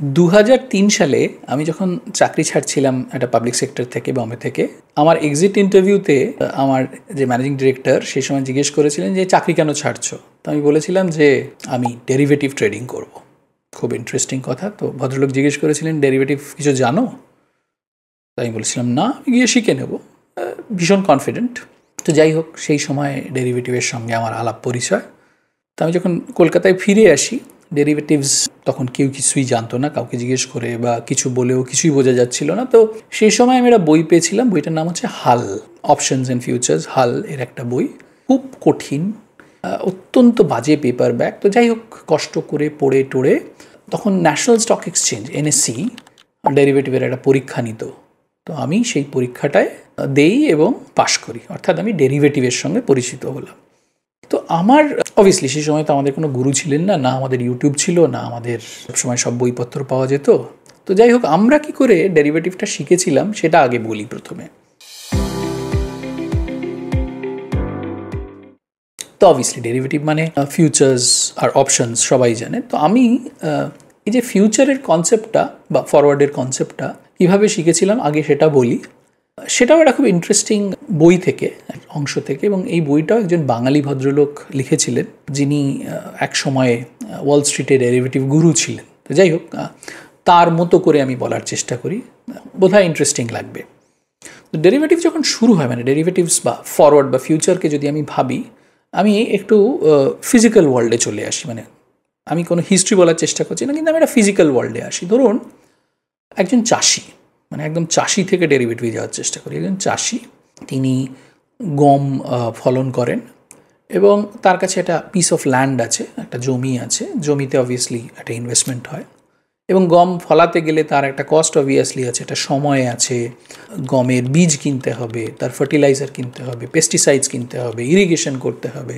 2003 সালে আমি যখন চাকরি ছাড়ছিলাম একটা পাবলিক সেক্টর থেকে, বম্বে থেকে, আমার এক্সিট ইন্টারভিউতে আমার যে ম্যানেজিং ডিরেক্টর সেই সময় জিজ্ঞেস করেছিলেন যে চাকরি কেন ছাড়ছো। তো আমি বলেছিলাম যে আমি ডেরিভেটিভ ট্রেডিং করব। খুব ইন্টারেস্টিং কথা। তো ভদ্রলোক জিজ্ঞেস করেছিলেন ডেরিভেটিভ কিছু জানো? তো আমি বলেছিলাম না, আমি গিয়ে শিখে নেব। ভীষণ কনফিডেন্ট। তো যাই হোক, সেই সময় ডেরিভেটিভের সঙ্গে আমার আলাপ পরিচয়। তো আমি যখন কলকাতায় ফিরে আসি, ডেরিভেটিভস তখন কেউ কিছুই জানতো না, কাউকে জিজ্ঞেস করে বা কিছু বলেও কিছুই বোঝা যাচ্ছিল না। তো সেই সময় আমি একটা বই পেয়েছিলাম, বইটার নাম হচ্ছে হাল, অপশনস অ্যান্ড ফিউচার্স, হাল এর একটা বই। খুব কঠিন, অত্যন্ত বাজে পেপার ব্যাক। তো যাই হোক, কষ্ট করে পড়ে টোড়ে তখন ন্যাশনাল স্টক এক্সচেঞ্জ NSE ডেরিভেটিভের একটা পরীক্ষা নিত। তো আমি সেই পরীক্ষাটায় দেই এবং পাশ করি, অর্থাৎ আমি ডেরিভেটিভের সঙ্গে পরিচিত হলাম। তো আমার অবভিয়াসলি সেই সময় তো আমাদের কোনো গুরু ছিলেন না, না আমাদের ইউটিউব ছিল, না আমাদের সবসময় সব বইপত্র পাওয়া যেত। তো যাই হোক, আমরা কি করে ডেরিভেটিভটা শিখেছিলাম সেটা আগে বলি প্রথমে। তো অবভিয়াসলি ডেরিভেটিভ মানে ফিউচার্স আর অপশনস সবাই জানে। তো আমি এই যে ফিউচারের কনসেপ্টটা বা ফরওয়ার্ডের কনসেপ্টটা কীভাবে শিখেছিলাম আগে সেটা বলি। সেটাও একটা খুব ইন্টারেস্টিং বই থেকে, অংশ থেকে, এবং এই বইটাও একজন বাঙালি ভদ্রলোক লিখেছিলেন, যিনি এক সময়ে ওয়াল স্ট্রিটে ডেরিভেটিভ গুরু ছিলেন। তো যাই হোক, তার মতো করে আমি বলার চেষ্টা করি, বোধহয় ইন্টারেস্টিং লাগবে। তো ডেরিভেটিভ যখন শুরু হয়, মানে ডেরিভেটিভস বা ফরওয়ার্ড বা ফিউচারকে যদি আমি ভাবি, আমি একটু ফিজিক্যাল ওয়ার্ল্ডে চলে আসি। মানে আমি কোনো হিস্ট্রি বলার চেষ্টা করছি না, কিন্তু আমি একটা ফিজিক্যাল ওয়ার্ল্ডে আসি। ধরুন একজন চাষি, মানে একদম চাষি থেকে ডেরিভেটিভে যাওয়ার চেষ্টা করি। একজন চাষি, তিনি গম ফলন করেন এবং তার কাছে একটা পিস অফ ল্যান্ড আছে, একটা জমি আছে। জমিতে অবভিয়াসলি একটা ইনভেস্টমেন্ট হয় এবং গম ফলাতে গেলে তার একটা কস্ট অবভিয়াসলি আছে, একটা সময় আছে। গমের বীজ কিনতে হবে, তার ফার্টিলাইজার কিনতে হবে, পেস্টিসাইডস কিনতে হবে, ইরিগেশন করতে হবে,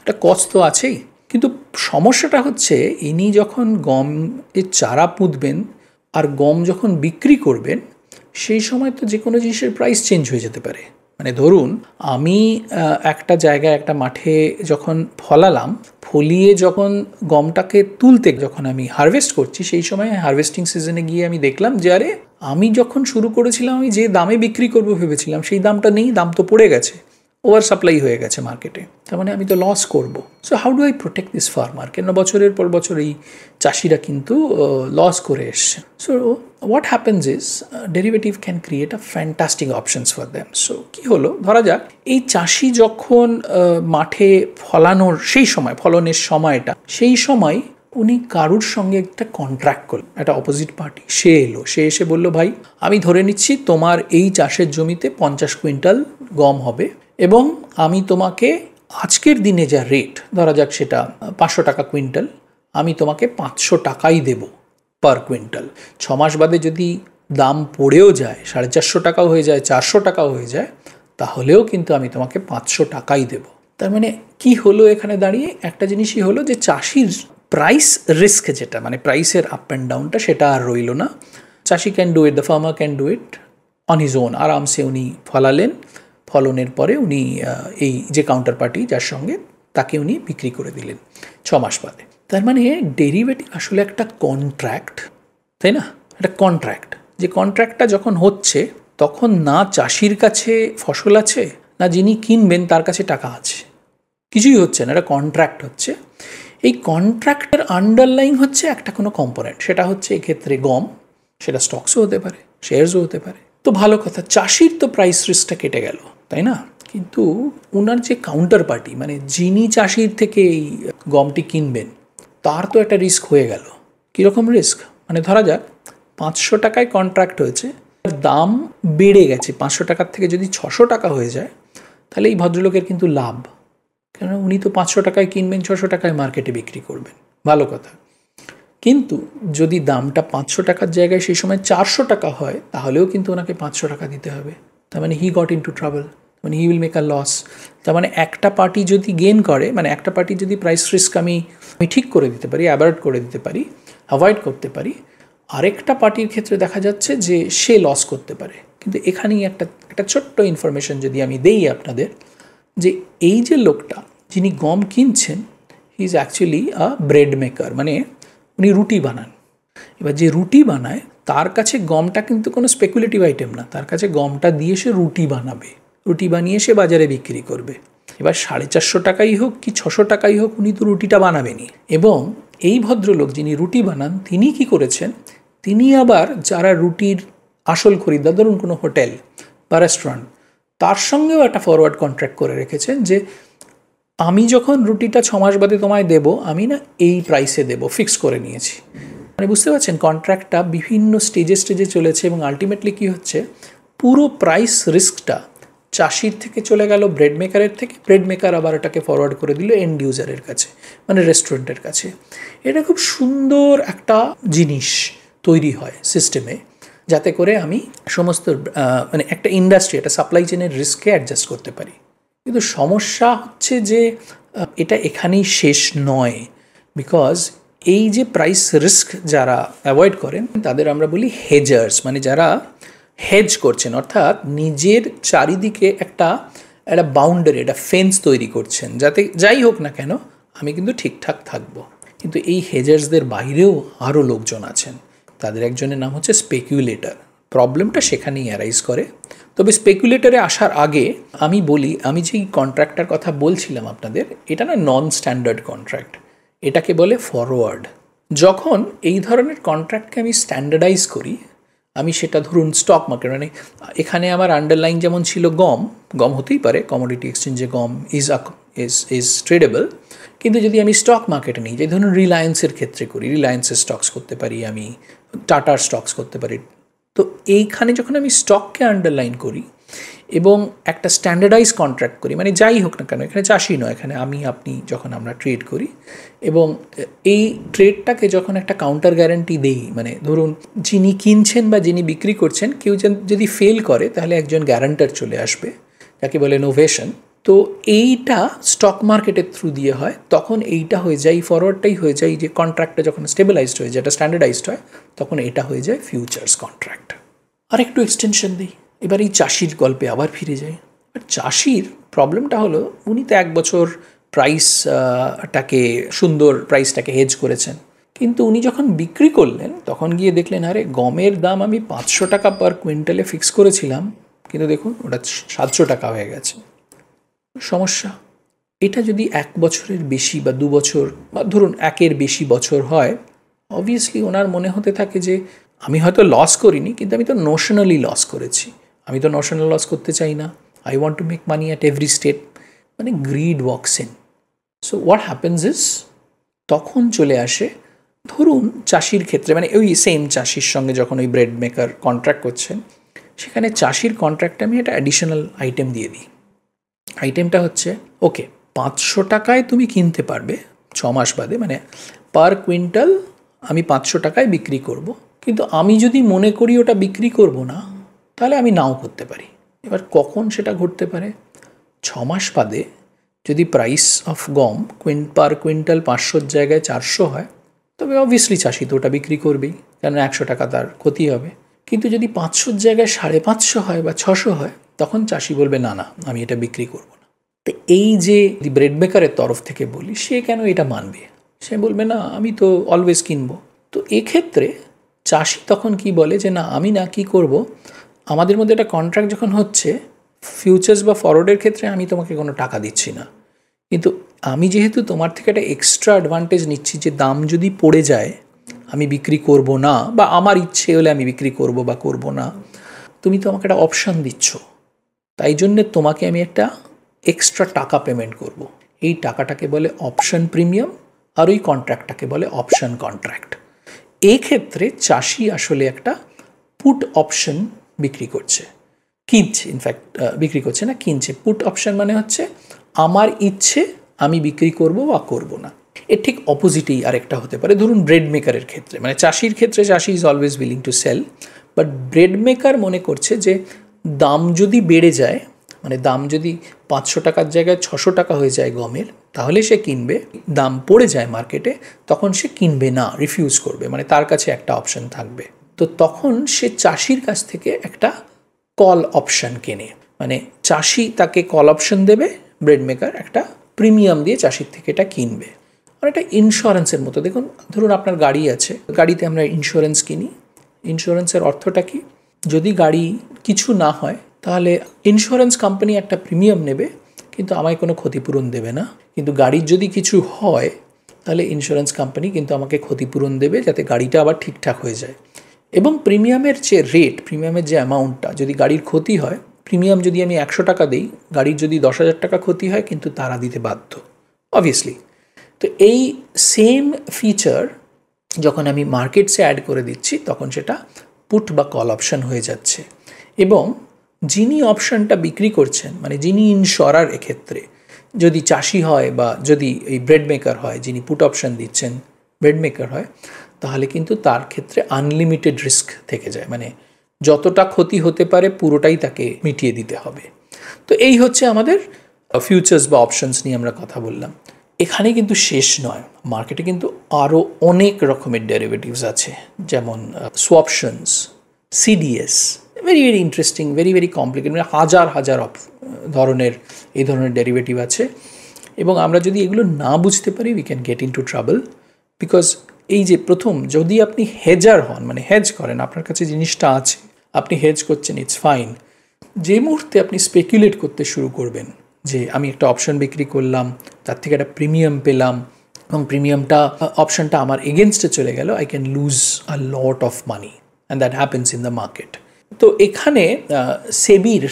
একটা কস্ট তো আছেই। কিন্তু সমস্যাটা হচ্ছে, ইনি যখন গমের চারা পুঁতবেন আর গম যখন বিক্রি করবেন, সেই সময় তো যে কোনো জিনিসের প্রাইস চেঞ্জ হয়ে যেতে পারে। মানে ধরুন আমি একটা জায়গায়, একটা মাঠে যখন ফলালাম, ফলিয়ে যখন গমটাকে তুলতে যখন আমি হারভেস্ট করছি, সেই সময় হারভেস্টিং সিজনে গিয়ে আমি দেখলাম যে আরে, আমি যখন শুরু করেছিলাম, আমি যে দামে বিক্রি করবো ভেবেছিলাম সেই দামটা নেই, দাম তো পড়ে গেছে, ওভার সাপ্লাই হয়ে গেছে মার্কেটে। তার মানে আমি তো লস করবো। So how do I protect this farmer? কেন বছরের পর বছর এই চাষিরা কিন্তু লস করে এসছে। So what happens is derivative can create a fantastic options for them. So কী হলো, ধরা যাক এই চাষি যখন মাঠে ফলানোর সেই সময়, ফলনের সময়টা, সেই সময় উনি কারুর সঙ্গে একটা কন্ট্রাক্ট করলেন, একটা অপোজিট পার্টি সে এলো, সে এসে বললো, ভাই আমি ধরে নিচ্ছি তোমার এই চাষের জমিতে 50 কুইন্টাল গম হবে এবং আমি তোমাকে আজকের দিনে যা রেট, ধরা যাক সেটা 500 টাকা কুইন্টাল, আমি তোমাকে 500 টাকাই দেব পার কুইন্টাল। 6 মাস বাদে যদি দাম পড়েও যায়, 450 টাকাও হয়ে যায়, 400 টাকাও হয়ে যায়, তাহলেও কিন্তু আমি তোমাকে 500 টাকাই দেব। তার মানে কি হলো এখানে দাঁড়িয়ে? একটা জিনিসই হলো যে চাষির প্রাইস রিস্ক, যেটা মানে প্রাইসের আপ অ্যান্ড ডাউনটা, সেটা আর রইল না। চাষি can do it, the farmer can do it on his own. আরামসে উনি ফলালেন, ফলনের পরে উনি এই যে কাউন্টার পার্টি যার সঙ্গে, তাকে উনি বিক্রি করে দিলেন 6 মাস বাদে। তার মানে ডেরিভেটিভ আসলে একটা কন্ট্রাক্ট, তাই না? একটা কন্ট্রাক্ট, যে কন্ট্রাক্টটা যখন হচ্ছে তখন না চাষির কাছে ফসল আছে, না যিনি কিনবেন তার কাছে টাকা আছে, কিছুই হচ্ছে না, একটা কন্ট্রাক্ট হচ্ছে। এই কন্ট্রাক্টের আন্ডারলাইন হচ্ছে একটা কোনো কম্পোনেন্ট, সেটা হচ্ছে এক্ষেত্রে গম, সেটা স্টকসও হতে পারে, শেয়ারসও হতে পারে। তো ভালো কথা, চাষির তো প্রাইস রিস্কটা কেটে গেল, তাই না? কিন্তু ওনার যে কাউন্টার পার্টি, মানে যিনি চাষির থেকে এই গমটি কিনবেন, তার তো একটা রিস্ক হয়ে গেল। কীরকম রিস্ক? মানে ধরা যাক 500 টাকায় কন্ট্রাক্ট হয়েছে, দাম বেড়ে গেছে, 500 টাকার থেকে যদি 600 টাকা হয়ে যায়, তাহলে এই ভদ্রলোকের কিন্তু লাভ, কেন উনি তো 500 টাকায় কিনবেন, 600 টাকায় মার্কেটে বিক্রি করবেন, ভালো কথা। কিন্তু যদি দামটা 500 টাকার জায়গায় সেই সময় 400 টাকা হয়, তাহলেও কিন্তু ওনাকে 500 টাকা দিতে হবে। তার মানে he got in two trouble, মানে he will make a loss. তার মানে একটা পার্টি যদি গেইন করে, মানে একটা পার্টি যদি প্রাইস রিস্ক আমি ঠিক করে দিতে পারি, অ্যাভয়েড করে দিতে পারি, অ্যাভয়েড করতে পারি, আরেকটা পার্টির ক্ষেত্রে দেখা যাচ্ছে যে সে লস করতে পারে। কিন্তু এখানেই একটা ছোট্ট ইনফরমেশন যদি আমি দেই আপনাদের, যে এই যে লোকটা যিনি গম কিনছেন, he is actually a bread maker, মানে উনি রুটি বানান এবার যে রুটি বানায় তার কাছে গমটা কিন্তু কোনো স্পেকুলেটিভ আইটেম না, তার কাছে গমটা দিয়ে সে রুটি বানাবে, রুটি বানিয়ে সে বাজারে বিক্রি করবে। এবার 450 টাকাই হোক কি 600 টাকাই হোক, উনি তো রুটিটা বানাবেনই। এবং এই ভদ্রলোক যিনি রুটি বানান তিনি কি করেছেন, তিনি আবার যারা রুটির আসল খরিদ্দার, ধরুন কোনো হোটেল বা রেস্টুরেন্ট, তার সঙ্গেও একটা ফরওয়ার্ড কন্ট্রাক্ট করে রেখেছেন যে আমি যখন রুটিটা 6 মাস বাদে তোমায় দেবো, আমি না এই প্রাইসে দেবো, ফিক্স করে নিয়েছি। মানে বুঝতে পারছেন কন্ট্রাক্টটা বিভিন্ন স্টেজে চলেছে এবং আলটিমেটলি কী হচ্ছে, পুরো প্রাইস রিস্কটা চাষির থেকে চলে গেল ব্রেড মেকারের থেকে, ব্রেড মেকার আবার এটাকে ফরওয়ার্ড করে দিল এন্ড ইউজারের কাছে, মানে রেস্টুরেন্টের কাছে। এটা খুব সুন্দর একটা জিনিস তৈরি হয় সিস্টেমে, যাতে করে আমি সমস্ত মানে একটা ইন্ডাস্ট্রি, একটা সাপ্লাই চেনের রিস্ককে অ্যাডজাস্ট করতে পারি। কিন্তু সমস্যা হচ্ছে যে এটা এখানেই শেষ নয়, বিকজ এই যে প্রাইস রিস্ক যারা অ্যাভয়েড করেন তাদের আমরা বলি হেজার্স, মানে যারা হেজ করছেন, অর্থাৎ নিজের চারিদিকে একটা বাউন্ডারি, একটা ফেন্স তৈরি করছেন, যাতে যাই হোক না কেন আমি কিন্তু ঠিকঠাক থাকবো। কিন্তু এই হেজার্সদের বাইরেও আরও লোকজন আছেন, তাদের একজনের নাম হচ্ছে স্পেকুলেটর। প্রবলেমটা সেখানেই অ্যারাইজ করে। তবে স্পেকুলেটরে আসার আগে আমি বলি, আমি যেই কন্ট্রাক্টটার কথা বলছিলাম আপনাদের, এটা না নন স্ট্যান্ডার্ড কন্ট্রাক্ট, এটাকে বলে ফরওয়ার্ড। যখন এই ধরনের কন্ট্রাক্টকে আমি স্ট্যান্ডার্ডাইজ করি, আমি সেটা ধরুন স্টক মার্কেট, মানে এখানে আমার আন্ডারলাইন যেমন ছিল গম হতেই পারে, কমোডিটি এক্সচেঞ্জে গম ইজ ট্রেডেবল। কিন্তু যদি আমি স্টক মার্কেটে নিই, যে ধরুন রিলায়েন্সের ক্ষেত্রে করি, রিলায়েন্সের স্টকস করতে পারি, আমি টাটার স্টকস করতে পারি। তো এইখানে যখন আমি স্টককে আন্ডারলাইন করি এবং একটা স্ট্যান্ডার্ডাইজ কন্ট্রাক্ট করি, মানে যাই হোক না কেন, এখানে চাষি নয়, এখানে আমি আপনি যখন আমরা ট্রেড করি এবং এই ট্রেডটাকে যখন একটা কাউন্টার গ্যারান্টি দেই, মানে ধরুন যিনি কিনছেন বা যিনি বিক্রি করছেন কেউ যদি ফেল করে তাহলে একজন গ্যারান্টার চলে আসবে, যাকে বলে নোভেশন। তো এইটা স্টক মার্কেটের থ্রু দিয়ে হয়, তখন এইটা হয়ে যায়, ফরওয়ার্ডটাই হয়ে যায়, যে কন্ট্রাক্টটা যখন স্টেবিলাইজড হয়ে যায়, এটা স্ট্যান্ডার্ডাইজড হয়, তখন এটা হয়ে যায় ফিউচার্স কন্ট্রাক্ট। আর একটু এক্সটেনশন দিই, এবার এই চাষির গল্পে আবার ফিরে যাই। চাষির প্রবলেমটা হলো, উনি তো 1 বছর প্রাইসটাকে সুন্দর প্রাইসটাকে হেজ করেছেন, কিন্তু উনি যখন বিক্রি করলেন তখন গিয়ে দেখলেন আরে গমের দাম আমি 500 টাকা পার কুইন্টালে ফিক্স করেছিলাম, কিন্তু দেখুন ওটা 700 টাকা হয়ে গেছে। সমস্যা। এটা যদি 1 বছরের বেশি বা 2 বছর বা ধরুন 1-এর বেশি বছর হয়, অবভিয়াসলি ওনার মনে হতে থাকে যে আমি হয়তো লস করিনি, কিন্তু আমি তো নোশনালি লস করেছি, আমি তো নোশনাল লস করতে চাই না, I want to make money at every step, মানে greed walks in. So what happens is, তখন চলে আসে ধরুন চাষির ক্ষেত্রে, মানে ওই সেম চাষির সঙ্গে যখন ওই ব্রেড মেকার কন্ট্রাক্ট করছেন, সেখানে চাষির কন্ট্রাক্টে আমি একটা অ্যাডিশনাল আইটেম দিয়ে দিই। আইটেমটা হচ্ছে, ওকে 500 টাকায় তুমি কিনতে পারবে 6 মাস বাদে, মানে পার কুইন্টাল আমি 500 টাকায় বিক্রি করব, কিন্তু আমি যদি মনে করি ওটা বিক্রি করব না, তাহলে আমি নাও করতে পারি। এবার কখন সেটা ঘটতে পারে, 6 মাস বাদে যদি প্রাইস অফ গম পার কুইন্টাল 500-র জায়গায় 400 হয়, তবে অবভিয়াসলি চাষি তো ওটা বিক্রি করবেই, কারণ 100 টাকা তার ক্ষতি হবে। কিন্তু যদি 500-র জায়গায় 550 হয় বা 600 হয়, তখন চাষি বলবে না না আমি এটা বিক্রি করব না। তো এই যে ব্রেড মেকারের তরফ থেকে বলি, সে কেন এটা মানবে, সে বলবে না আমি তো অলওয়েজ কিনবো। তো এক্ষেত্রে চাষি তখন কি বলে যে না আমি না কি করব, আমাদের মধ্যে একটা কন্ট্রাক্ট যখন হচ্ছে, ফিউচার্স বা ফরওয়ার্ডের ক্ষেত্রে আমি তোমাকে কোনো টাকা দিচ্ছি না, কিন্তু আমি যেহেতু তোমার থেকে একটা এক্সট্রা অ্যাডভান্টেজ নিচ্ছি যে দাম যদি পড়ে যায় আমি বিক্রি করব না, বা আমার ইচ্ছে হলে আমি বিক্রি করব বা করব না, তুমি তো আমাকে একটা অপশান দিচ্ছ, তাই জন্যে তোমাকে আমি একটা এক্সট্রা টাকা পেমেন্ট করব। এই টাকাটাকে বলে অপশন প্রিমিয়াম, আর ওই কন্ট্রাক্টটাকে বলে অপশন কন্ট্রাক্ট। এই ক্ষেত্রে চাষি আসলে একটা পুট অপশন বিক্রি করছে, কিনছে, ইনফ্যাক্ট বিক্রি করছে না, কিনছে। পুট অপশন মানে হচ্ছে আমার ইচ্ছে আমি বিক্রি করব বা করব না। এর ঠিক অপোজিটেই আরেকটা হতে পারে, ধরুন ব্রেড মেকারের ক্ষেত্রে, মানে চাষির ক্ষেত্রে চাষি is always willing to sell, but bread maker মনে করছে যে দাম যদি বেড়ে যায়, মানে দাম যদি 500 টাকার জায়গায় 600 টাকা হয়ে যায় গমের, তাহলে সে কিনবে, দাম পড়ে যায় মার্কেটে তখন সে কিনবে না, রিফিউজ করবে, মানে তার কাছে একটা অপশন থাকবে। তো তখন সে চাষির কাছ থেকে একটা কল অপশন কেনে, মানে চাষি তাকে কল অপশন দেবে, ব্রেড মেকার একটা প্রিমিয়াম দিয়ে চাষির থেকে এটা কিনবে। অনেকটা ইন্স্যুরেন্সের মতো। দেখুন, ধরুন আপনার গাড়ি আছে, গাড়িতে আমরা ইন্স্যুরেন্স কিনি। ইন্স্যুরেন্সের অর্থটা কি? যদি গাড়ি কিছু না হয় তাহলে ইন্স্যুরেন্স কোম্পানি একটা প্রিমিয়াম নেবে, কিন্তু আমায় কোনো ক্ষতিপূরণ দেবে না। কিন্তু গাড়ির যদি কিছু হয় তাহলে ইন্স্যুরেন্স কোম্পানি কিন্তু আমাকে ক্ষতিপূরণ দেবে, যাতে গাড়িটা আবার ঠিকঠাক হয়ে যায়। এবং প্রিমিয়ামের যে রেট, প্রিমিয়ামের যে অ্যামাউন্টটা, যদি গাড়ির ক্ষতি হয়, প্রিমিয়াম যদি আমি 100 টাকা দিই, গাড়ির যদি 10,000 টাকা ক্ষতি হয়, কিন্তু তারা দিতে বাধ্য, অবভিয়াসলি। তো এই সেম ফিচার যখন আমি মার্কেটসে অ্যাড করে দিচ্ছি, তখন সেটা পুট বা কল অপশান হয়ে যাচ্ছে। এবং যিনি অপশানটা বিক্রি করছেন, মানে যিনি ইনশরার, এক্ষেত্রে যদি চাষি হয় বা যদি এই ব্রেড মেকার হয়, যিনি পুট অপশান দিচ্ছেন ব্রেড মেকার হয়, তাহলে কিন্তু তার ক্ষেত্রে আনলিমিটেড রিস্ক থেকে যায়। মানে যতটা ক্ষতি হতে পারে পুরোটাই তাকে মিটিয়ে দিতে হবে। তো এই হচ্ছে আমাদের ফিউচার্স বা অপশানস নিয়ে আমরা কথা বললাম। এখানে কিন্তু শেষ নয়, মার্কেটে কিন্তু আরও অনেক রকমের ডেরিভেটিভস আছে, যেমন swaptions, CDS, very very interesting, very very complicated, মানে হাজার হাজার ধরনের এই ধরনের ডেরিভেটিভ আছে। এবং আমরা যদি এগুলো না বুঝতে পারি, we can get in two trouble. Because এই যে প্রথম, যদি আপনি হেজার হন, মানে হেজ করেন, আপনার কাছে জিনিসটা আছে, আপনি হেজ করছেন, ইটস ফাইন। যে মুহূর্তে আপনি স্পেকুলেট করতে শুরু করবেন যে আমি একটা অপশন বিক্রি করলাম, তার থেকে একটা প্রিমিয়াম পেলাম, এবং প্রিমিয়ামটা অপশনটা আমার এগেনস্টে চলে গেল, I can lose a lot of money, and that happens in the market. তো এখানে সেবির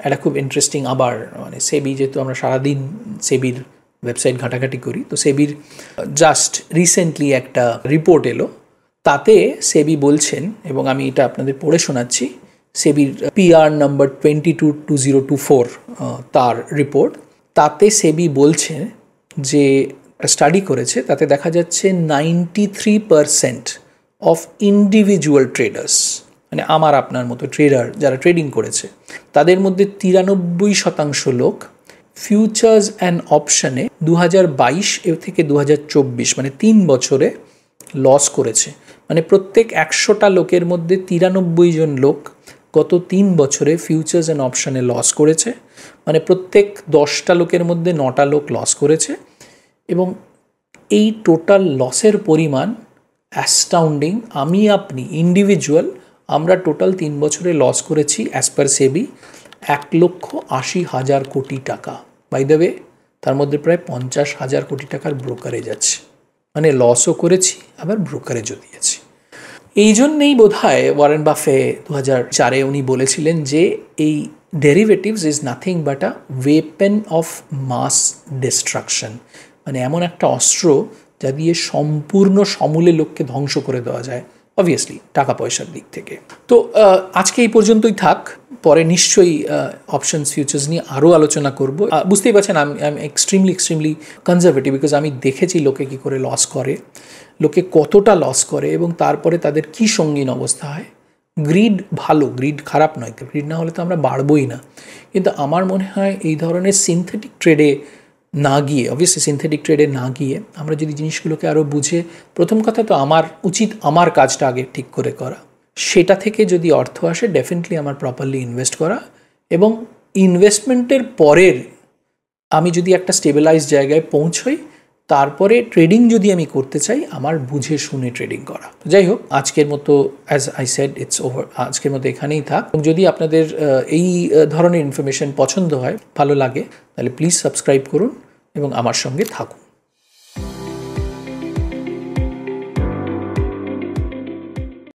একটা খুব ইন্টারেস্টিং, আবার মানে সেবি যেহেতু আমরা সারাদিন সেবির ওয়েবসাইট ঘাটাঘাটি করি, তো সেবির জাস্ট রিসেন্টলি একটা রিপোর্ট এলো, তাতে সেবি বলছেন, এবং আমি এটা আপনাদের পড়ে শোনাচ্ছি, সেবির PR নাম্বার 222024 তার রিপোর্ট। তাতে সেবি বলছে যে স্টাডি করেছে, তাতে দেখা যাচ্ছে 93% অফ ইন্ডিভিজুয়াল ট্রেডার্স, মানে আমার আপনার মতো ট্রেডার যারা ট্রেডিং করেছে, তাদের মধ্যে 93% লোক ফিউচার্স অ্যান্ড অপশানে 2022 থেকে 2024 মানে 3 বছরে লস করেছে। মানে প্রত্যেক 100টা লোকের মধ্যে 93 জন লোক গত 3 বছরে ফিউচার্স অ্যান্ড অপশানে লস করেছে। মানে প্রত্যেক 10টা লোকের মধ্যে 9টা লোক লস করেছে। এবং এই টোটাল লসের পরিমাণ অ্যাস্টাউন্ডিং। আমি আপনি ইন্ডিভিজুয়াল, আমরা টোটাল 3 বছরে লস করেছি অ্যাজ পার সেবি 1,80,000 কোটি টাকা। বাই দ্য ওয়ে, তার মধ্যে প্রায় 50,000 কোটি টাকার ব্রোকারেজ আছে। মানে লসও করেছি, আবার ব্রোকারেজও দিয়েছি। এই জন্যেই বোধহয় ওয়ারেন বাফে 2004-এ উনি বলেছিলেন যে এই derivatives is nothing but a weapon of mass destruction, মানে এমন একটা অস্ত্র যা দিয়ে সম্পূর্ণ সমূলে লোককে ধ্বংস করে দেওয়া যায়, অবভিয়াসলি টাকা পয়সার দিক থেকে। তো আজকে এই পর্যন্তই থাক, পরে নিশ্চয়ই অপশনস ফিউচার্স নিয়ে আরও আলোচনা করব। বুঝতেই পারছেন আমি এক্সট্রিমলি কনজারভেটিভ, বিকজ আমি দেখেছি লোকে কী করে লস করে, লোকে কতটা লস করে, এবং তারপরে তাদের কী সঙ্গীন অবস্থা হয়। গ্রিড ভালো, গ্রিড খারাপ নয়, গ্রিড না হলে তো আমরা বাড়বই না। কিন্তু আমার মনে হয় এই ধরনের সিনথেটিক ট্রেডে না গিয়ে, অবভিয়াসলি সিনথেটিক ট্রেডে না গিয়ে আমরা যদি জিনিসগুলোকে আরও বুঝে, প্রথম কথা তো আমার উচিত আমার কাজটা আগে ঠিক করে করা, সেটা থেকে যদি অর্থ আসে ডেফিনেটলি আমার প্রপারলি ইনভেস্ট করা, এবং ইনভেস্টমেন্টের পরের আমি যদি একটা স্টেবিলাইজ জায়গায় পৌঁছই, তারপরে ট্রেডিং যদি আমি করতে চাই, আমার বুঝে শুনে ট্রেডিং করা। যাই হোক, আজকের মতো as I said it's over, আজকের মতো এখানেই থাক। এবং যদি আপনাদের এই ধরনের ইনফরমেশন পছন্দ হয়, ভালো লাগে, তাহলে প্লিজ সাবস্ক্রাইব করুন এবং আমার সঙ্গে থাকুন।